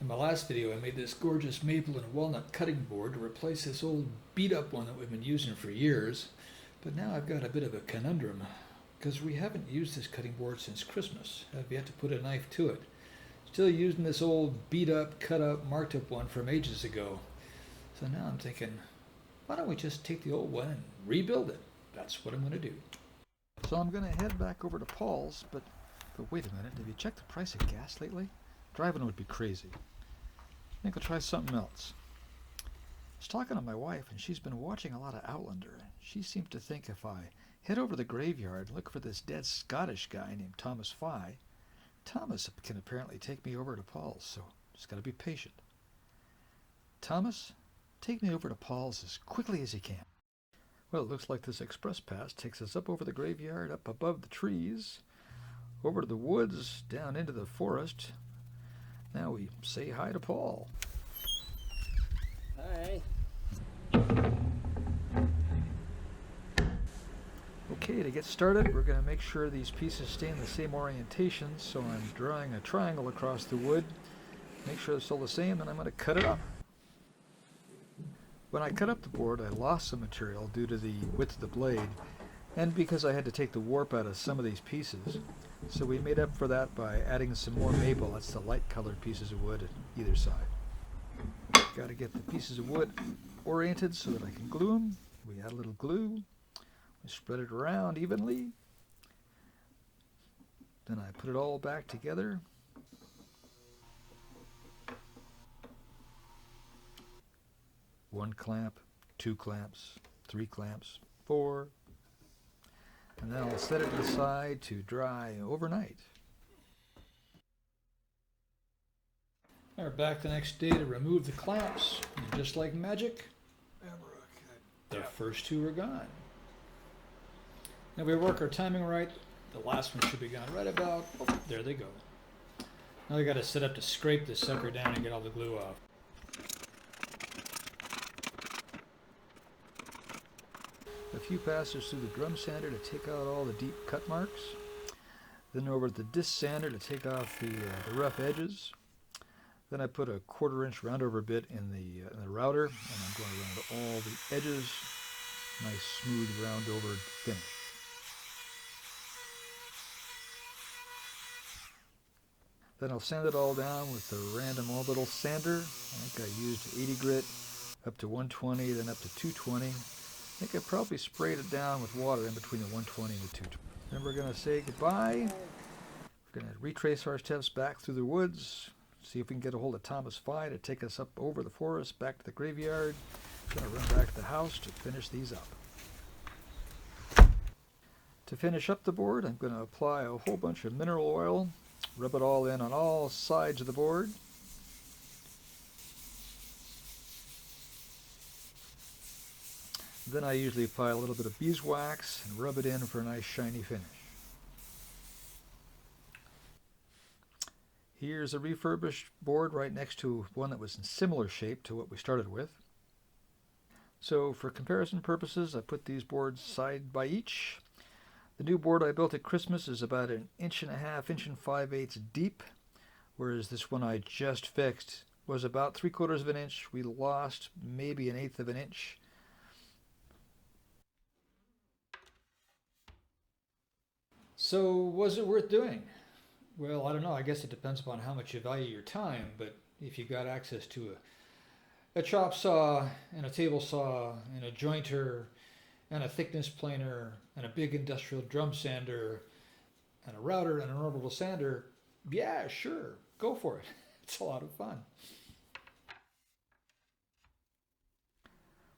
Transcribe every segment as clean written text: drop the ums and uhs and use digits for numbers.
In my last video, I made this gorgeous maple and walnut cutting board to replace this old beat-up one that we've been using for years. But now I've got a bit of a conundrum, because we haven't used this cutting board since Christmas. I've yet to put a knife to it. Still using this old beat-up, cut-up, marked-up one from ages ago. So now I'm thinking, why don't we just take the old one and rebuild it? That's what I'm going to do. So I'm going to head back over to Paul's, but wait a minute, have you checked the price of gas lately? Driving would be crazy. I think I'll try something else. I was talking to my wife, and she's been watching a lot of Outlander. She seems to think if I head over to the graveyard and look for this dead Scottish guy named Thomas Fye, Thomas can apparently take me over to Paul's, so just got to be patient. Thomas, take me over to Paul's as quickly as you can. Well, it looks like this express pass takes us up over the graveyard, up above the trees, over to the woods, down into the forest. Now we say hi to Paul. Hi. Okay, to get started, we're going to make sure these pieces stay in the same orientation, so I'm drawing a triangle across the wood. Make sure they're still the same, and I'm going to cut it up. When I cut up the board, I lost some material due to the width of the blade, and because I had to take the warp out of some of these pieces. So we made up for that by adding some more maple. That's the light colored pieces of wood at either side. Got to get the pieces of wood oriented so that I can glue them. We add a little glue. We spread it around evenly. Then I put it all back together. One clamp, two clamps, three clamps, four. And then I'll set it to the side to dry overnight. We're back the next day to remove the clamps, and just like magic, the first two are gone. Now we work our timing right. The last one should be gone right about, oh, there they go. Now we got to set up to scrape this sucker down and get all the glue off. A few passes through the drum sander to take out all the deep cut marks. Then over to the disc sander to take off the rough edges. Then I put a 1/4 inch roundover bit in the router, and I'm going around all the edges. Nice smooth roundover finish. Then I'll sand it all down with the random orbital sander. I think I used 80 grit up to 120, then up to 220. I think I probably sprayed it down with water in between the 120 and the 220. Then we're going to say goodbye. We're going to retrace our steps back through the woods, see if we can get a hold of Thomas Fye to take us up over the forest, back to the graveyard. Going to run back to the house to finish these up. To finish up the board, I'm going to apply a whole bunch of mineral oil, rub it all in on all sides of the board. Then I usually apply a little bit of beeswax and rub it in for a nice shiny finish. Here's a refurbished board right next to one that was in similar shape to what we started with. So for comparison purposes, I put these boards side by each. The new board I built at Christmas is about 1.5 inches, 1 5/8 deep, whereas this one I just fixed was about 3/4 inch. We lost maybe 1/8 inch. So was it worth doing? Well, I don't know. I guess it depends upon how much you value your time, but if you got access to a chop saw and a table saw and a jointer and a thickness planer and a big industrial drum sander and a router and an orbital sander, yeah, sure, go for it. It's a lot of fun.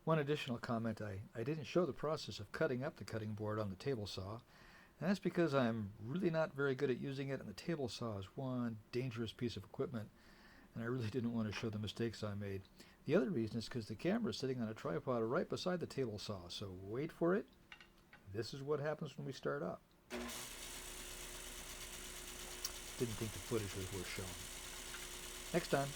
One additional comment, I didn't show the process of cutting up the cutting board on the table saw. And that's because I'm really not very good at using it, and the table saw is one dangerous piece of equipment, and I really didn't want to show the mistakes I made. The other reason is because the camera is sitting on a tripod right beside the table saw, so wait for it. This is what happens when we start up. Didn't think the footage was worth showing. Next time.